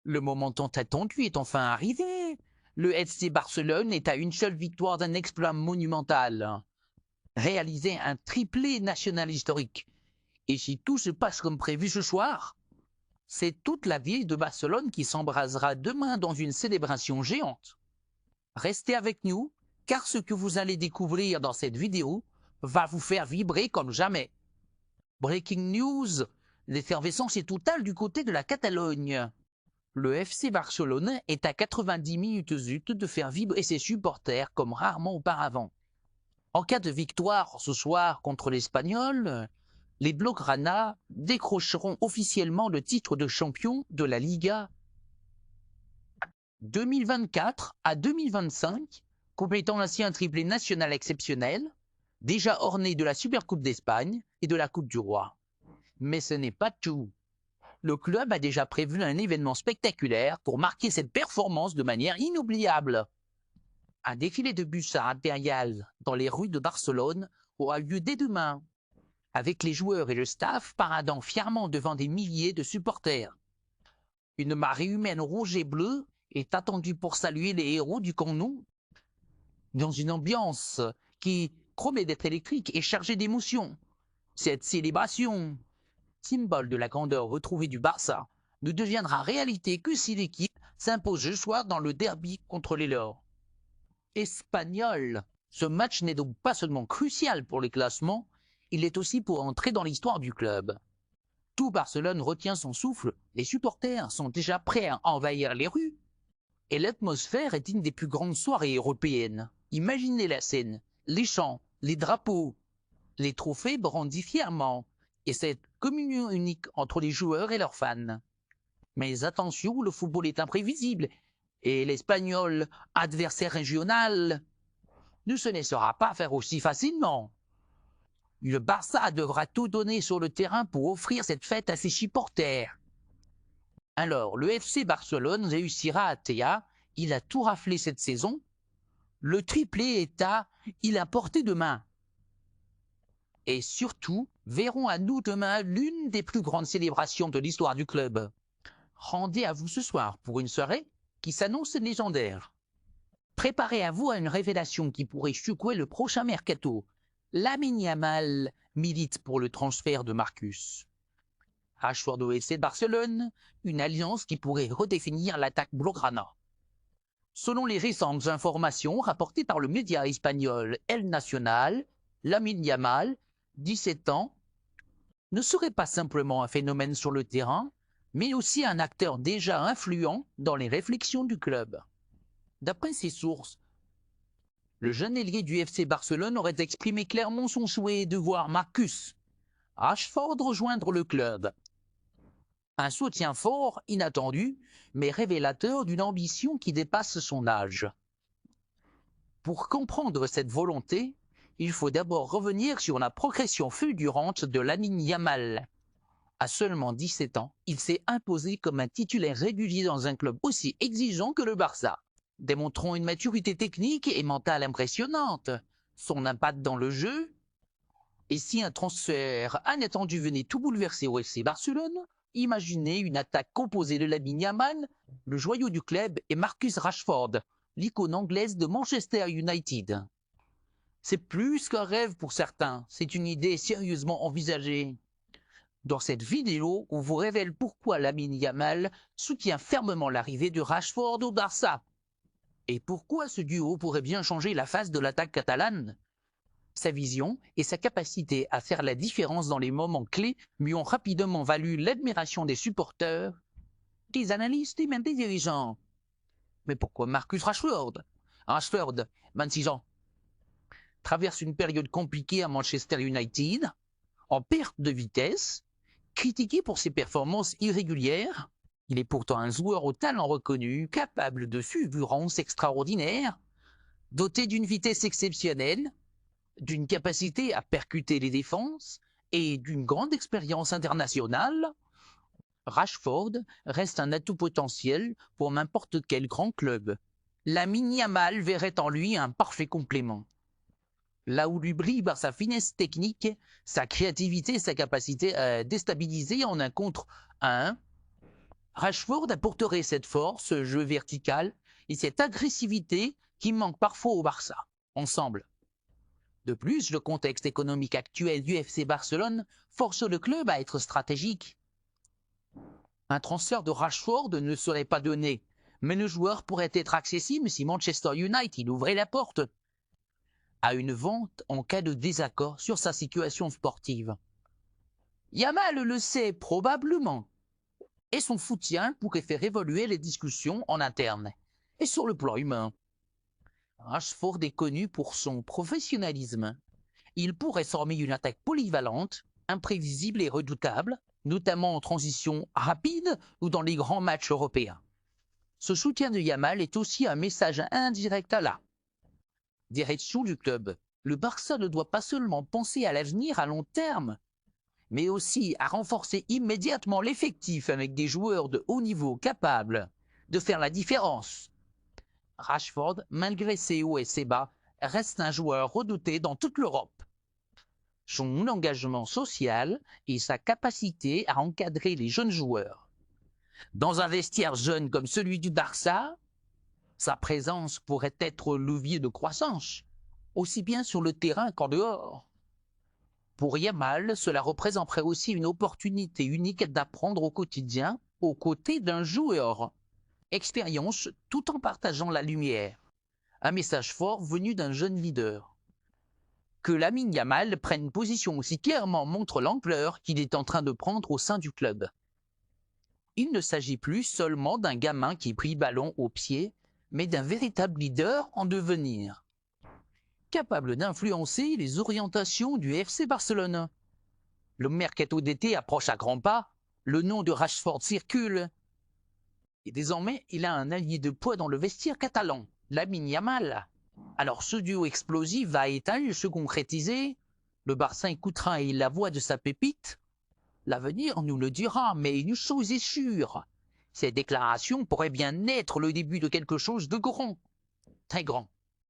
Le moment tant attendu est enfin arrivé. Le FC Barcelone est à une seule victoire d'un exploit monumental. Réaliser un triplé national historique. Et si tout se passe comme prévu ce soir, c'est toute la ville de Barcelone qui s'embrasera demain dans une célébration géante. Restez avec nous, car ce que vous allez découvrir dans cette vidéo va vous faire vibrer comme jamais. Breaking news, l'effervescence est totale du côté de la Catalogne. Le FC Barcelone est à 90 minutes zut de faire vibrer ses supporters comme rarement auparavant. En cas de victoire ce soir contre l'Espagnol, les Blaugrana décrocheront officiellement le titre de champion de la Liga 2024 à 2025, complétant ainsi un triplé national exceptionnel, déjà orné de la Supercoupe d'Espagne et de la Coupe du Roi. Mais ce n'est pas tout. Le club a déjà prévu un événement spectaculaire pour marquer cette performance de manière inoubliable. Un défilé de bussards impériales dans les rues de Barcelone aura lieu dès demain, avec les joueurs et le staff paradant fièrement devant des milliers de supporters. Une marée humaine rouge et bleue est attendue pour saluer les héros du Camp Nou, dans une ambiance qui promet d'être électrique et chargée d'émotions. Cette célébration, symbole de la grandeur retrouvée du Barça, ne deviendra réalité que si l'équipe s'impose ce soir dans le derby contre les Lords. Espagnol, ce match n'est donc pas seulement crucial pour les classements, il est aussi pour entrer dans l'histoire du club. Tout Barcelone retient son souffle, les supporters sont déjà prêts à envahir les rues, et l'atmosphère est une des plus grandes soirées européennes. Imaginez la scène, les chants, les drapeaux, les trophées brandis fièrement, et cette communion unique entre les joueurs et leurs fans. Mais attention, le football est imprévisible, et l'Espagnol, adversaire régional, ne se laissera pas faire aussi facilement. Le Barça devra tout donner sur le terrain pour offrir cette fête à ses supporters. Alors, le FC Barcelone réussira à Théa, il a tout raflé cette saison. Le triplé est à il a porté de main. Et surtout, verrons à nous demain l'une des plus grandes célébrations de l'histoire du club. Rendez à vous ce soir pour une soirée qui s'annonce légendaire. Préparez à vous à une révélation qui pourrait secouer le prochain mercato. Lamine Yamal milite pour le transfert de Marcus Rashford au FC de Barcelone, une alliance qui pourrait redéfinir l'attaque blaugrana. Selon les récentes informations rapportées par le média espagnol El Nacional, Lamine Yamal, 17 ans, ne serait pas simplement un phénomène sur le terrain, mais aussi un acteur déjà influent dans les réflexions du club. D'après ses sources, le jeune ailier du FC Barcelone aurait exprimé clairement son souhait de voir Marcus Rashford rejoindre le club. Un soutien fort, inattendu, mais révélateur d'une ambition qui dépasse son âge. Pour comprendre cette volonté, il faut d'abord revenir sur la progression fulgurante de Lamine Yamal. À seulement 17 ans, il s'est imposé comme un titulaire régulier dans un club aussi exigeant que le Barça, démontrant une maturité technique et mentale impressionnante. Son impact dans le jeu, et si un transfert inattendu venait tout bouleverser au FC Barcelone, imaginez une attaque composée de Lamine Yamal, le joyau du club, et Marcus Rashford, l'icône anglaise de Manchester United. C'est plus qu'un rêve pour certains, c'est une idée sérieusement envisagée. Dans cette vidéo, on vous révèle pourquoi Lamine Yamal soutient fermement l'arrivée de Rashford au Barça. Et pourquoi ce duo pourrait bien changer la face de l'attaque catalane. Sa vision et sa capacité à faire la différence dans les moments clés lui ont rapidement valu l'admiration des supporters, des analystes et même des dirigeants. Mais pourquoi Marcus Rashford? Rashford, 26 ans, traverse une période compliquée à Manchester United, en perte de vitesse, critiqué pour ses performances irrégulières. Il est pourtant un joueur au talent reconnu, capable de fulgurances extraordinaires, doté d'une vitesse exceptionnelle, d'une capacité à percuter les défenses et d'une grande expérience internationale. Rashford reste un atout potentiel pour n'importe quel grand club. Lamine Yamal verrait en lui un parfait complément. Là où lui brille par sa finesse technique, sa créativité et sa capacité à déstabiliser en un contre 1, Rashford apporterait cette force, ce jeu vertical et cette agressivité qui manque parfois au Barça, ensemble. De plus, le contexte économique actuel du FC Barcelone force le club à être stratégique. Un transfert de Rashford ne serait pas donné, mais le joueur pourrait être accessible si Manchester United ouvrait la porte à une vente en cas de désaccord sur sa situation sportive. Yamal le sait probablement, et son soutien pourrait faire évoluer les discussions en interne et sur le plan humain. Rashford est connu pour son professionnalisme. Il pourrait former une attaque polyvalente, imprévisible et redoutable, notamment en transition rapide ou dans les grands matchs européens. Ce soutien de Yamal est aussi un message indirect à la direction du club. Le Barça ne doit pas seulement penser à l'avenir à long terme, mais aussi à renforcer immédiatement l'effectif avec des joueurs de haut niveau capables de faire la différence. Rashford, malgré ses hauts et ses bas, reste un joueur redouté dans toute l'Europe. Son engagement social et sa capacité à encadrer les jeunes joueurs. Dans un vestiaire jeune comme celui du Barça, sa présence pourrait être levier de croissance, aussi bien sur le terrain qu'en dehors. Pour Yamal, cela représenterait aussi une opportunité unique d'apprendre au quotidien aux côtés d'un joueur. Expérience tout en partageant la lumière. Un message fort venu d'un jeune leader. Que Lamine Yamal prenne position aussi clairement montre l'ampleur qu'il est en train de prendre au sein du club. Il ne s'agit plus seulement d'un gamin qui prie ballon au pied, mais d'un véritable leader en devenir, capable d'influencer les orientations du FC Barcelone. Le mercato d'été approche à grands pas, le nom de Rashford circule, et désormais il a un allié de poids dans le vestiaire catalan, Lamine Yamal. Alors ce duo explosif va-t-il se concrétiser? Le Barça écoutera la voix de sa pépite? L'avenir nous le dira, mais une chose est sûre, ces déclarations pourraient bien être le début de quelque chose de grand, très grand.